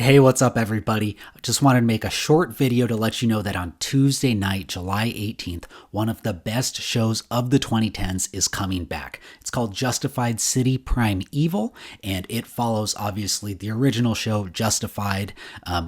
Hey, what's up, everybody? I just wanted to make a short video to let you know that on Tuesday night, July 18th, one of the best shows of the 2010s is coming back. It's called Justified City Primeval, and it follows, obviously, the original show, Justified,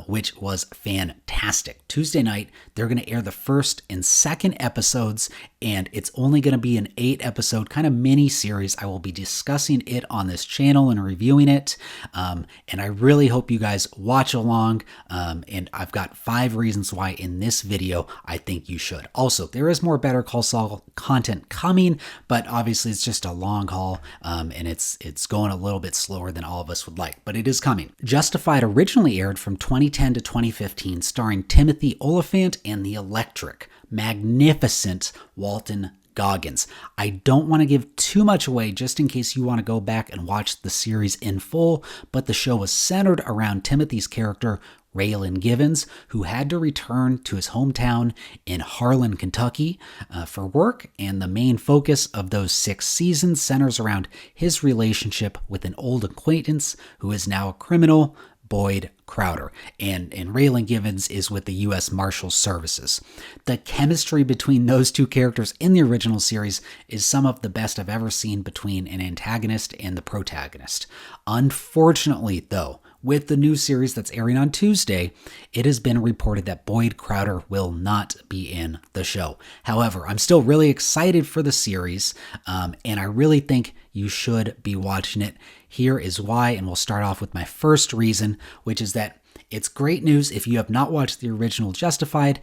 which was fantastic. Tuesday night, they're going to air the first and second episodes, and it's only going to be an 8-episode kind of mini-series. I will be discussing it on this channel and reviewing it, and I really hope you guys watch along, and I've got 5 reasons why in this video I think you should. Also, there is more Better Call Saul content coming, but obviously it's just a long haul, and it's going a little bit slower than all of us would like, but it is coming. Justified originally aired from 2010 to 2015, starring Timothy Olyphant and the electric, magnificent Walton Goggins. I don't want to give too much away just in case you want to go back and watch the series in full, but the show was centered around Timothy's character, Raylan Givens, who had to return to his hometown in Harlan, Kentucky for work, and the main focus of those 6 seasons centers around his relationship with an old acquaintance who is now a criminal, Boyd Crowder, and Raylan Givens is with the U.S. Marshals Services. The chemistry between those two characters in the original series is some of the best I've ever seen between an antagonist and the protagonist. Unfortunately, though, with the new series that's airing on Tuesday, it has been reported that Boyd Crowder will not be in the show. However, I'm still really excited for the series, and I really think you should be watching it. Here is why, and we'll start off with my first reason, which is that it's great news if you have not watched the original Justified,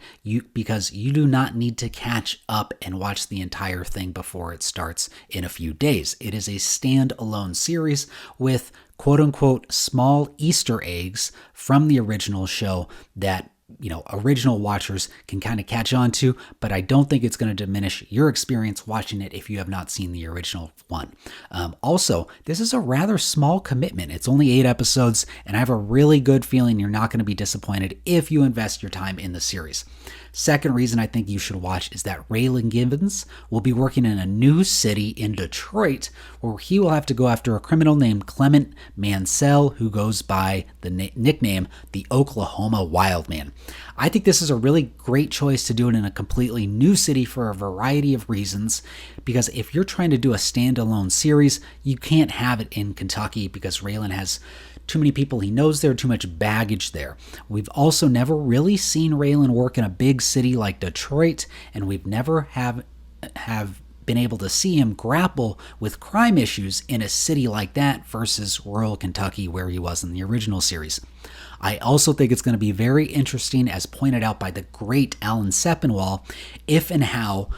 because you do not need to catch up and watch the entire thing before it starts in a few days. It is a standalone series with quote-unquote small Easter eggs from the original show that original watchers can kind of catch on to, but I don't think it's going to diminish your experience watching it if you have not seen the original one. Also, this is a rather small commitment. It's only 8 episodes, and I have a really good feeling you're not going to be disappointed if you invest your time in the series. Second reason I think you should watch is that Raylan Givens will be working in a new city in Detroit where he will have to go after a criminal named Clement Mansell who goes by the nickname the Oklahoma Wildman. I think this is a really great choice to do it in a completely new city for a variety of reasons, because if you're trying to do a standalone series, you can't have it in Kentucky because Raylan has too many people he knows there, too much baggage there. We've also never really seen Raylan work in a big city like Detroit, and we've never have been able to see him grapple with crime issues in a city like that versus rural Kentucky where he was in the original series. I also think it's going to be very interesting, as pointed out by the great Alan Sepinwall, if and how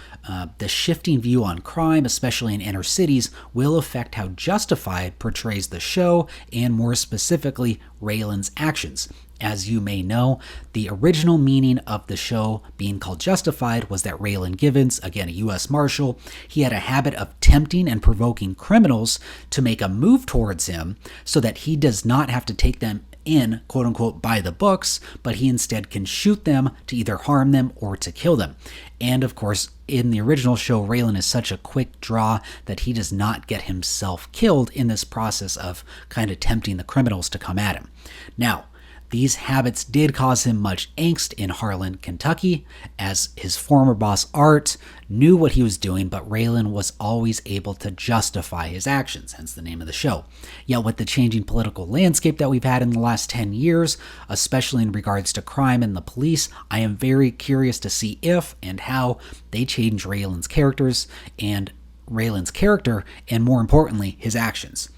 the shifting view on crime, especially in inner cities, will affect how Justified portrays the show and, more specifically, Raylan's actions. As you may know, the original meaning of the show being called Justified was that Raylan Givens, again a U.S. Marshal, he had a habit of tempting and provoking criminals to make a move towards him so that he does not have to take them in, quote-unquote, by the books, but he instead can shoot them to either harm them or to kill them. And of course, in the original show, Raylan is such a quick draw that he does not get himself killed in this process of kind of tempting the criminals to come at him. Now, these habits did cause him much angst in Harlan, Kentucky, as his former boss, Art, knew what he was doing, but Raylan was always able to justify his actions, hence the name of the show. Yet with the changing political landscape that we've had in the last 10 years, especially in regards to crime and the police, I am very curious to see if and how they change Raylan's character, and more importantly, his actions.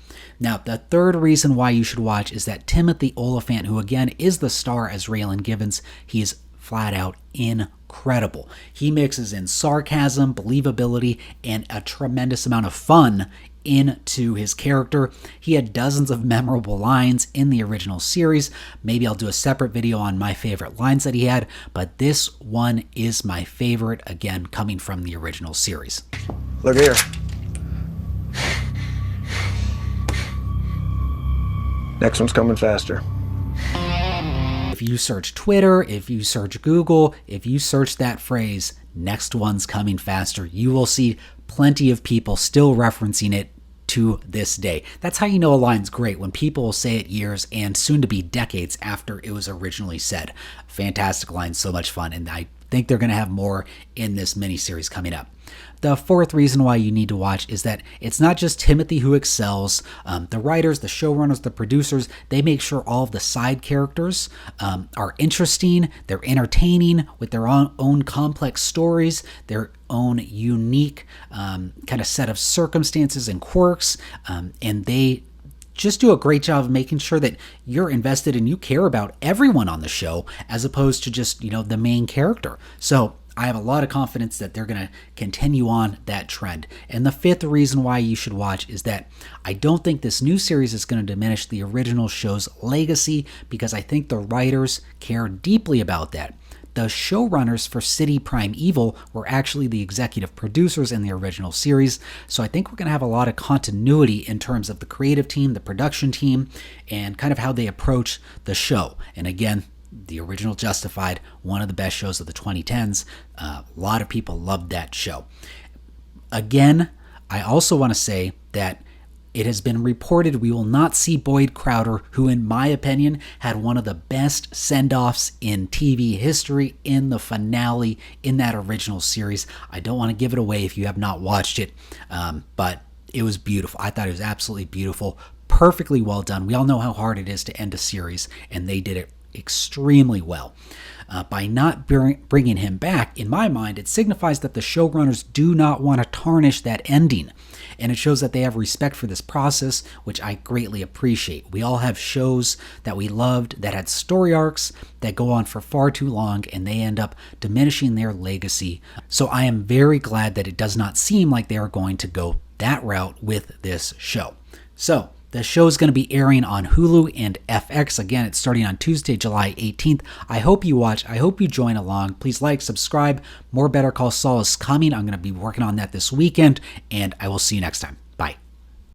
Now, the third reason why you should watch is that Timothy Olyphant, who again is the star as Raylan Givens, he is flat out incredible. He mixes in sarcasm, believability, and a tremendous amount of fun into his character. He had dozens of memorable lines in the original series. Maybe I'll do a separate video on my favorite lines that he had, but this one is my favorite, again, coming from the original series. Look here. Next one's coming faster. If you search Twitter, if you search Google, if you search that phrase, next one's coming faster, you will see plenty of people still referencing it to this day. That's how you know a line's great, when people say it years and soon to be decades after it was originally said. Fantastic line, so much fun, and I think they're going to have more in this miniseries coming up. The fourth reason why you need to watch is that it's not just Timothy who excels. The writers, the showrunners, the producers, they make sure all of the side characters are interesting, they're entertaining with their own complex stories, their own unique kind of set of circumstances and quirks, and they just do a great job of making sure that you're invested and you care about everyone on the show as opposed to just, the main character. So I have a lot of confidence that they're going to continue on that trend. And the fifth reason why you should watch is that I don't think this new series is going to diminish the original show's legacy, because I think the writers care deeply about that. The showrunners for City Primeval were actually the executive producers in the original series, so I think we're going to have a lot of continuity in terms of the creative team, the production team, and kind of how they approach the show. And again, the original Justified, one of the best shows of the 2010s. A lot of people loved that show. Again, I also want to say that it has been reported we will not see Boyd Crowder, who in my opinion had one of the best send-offs in TV history in the finale in that original series. I don't want to give it away if you have not watched it, but it was beautiful. I thought it was absolutely beautiful, perfectly well done. We all know how hard it is to end a series, and they did it extremely well. By not bringing him back, in my mind, it signifies that the showrunners do not want to tarnish that ending. And it shows that they have respect for this process, which I greatly appreciate. We all have shows that we loved that had story arcs that go on for far too long, and they end up diminishing their legacy. So I am very glad that it does not seem like they are going to go that route with this show. So the show is going to be airing on Hulu and FX. Again, it's starting on Tuesday, July 18th. I hope you watch. I hope you join along. Please like, subscribe. More Better Call Saul is coming. I'm going to be working on that this weekend, and I will see you next time.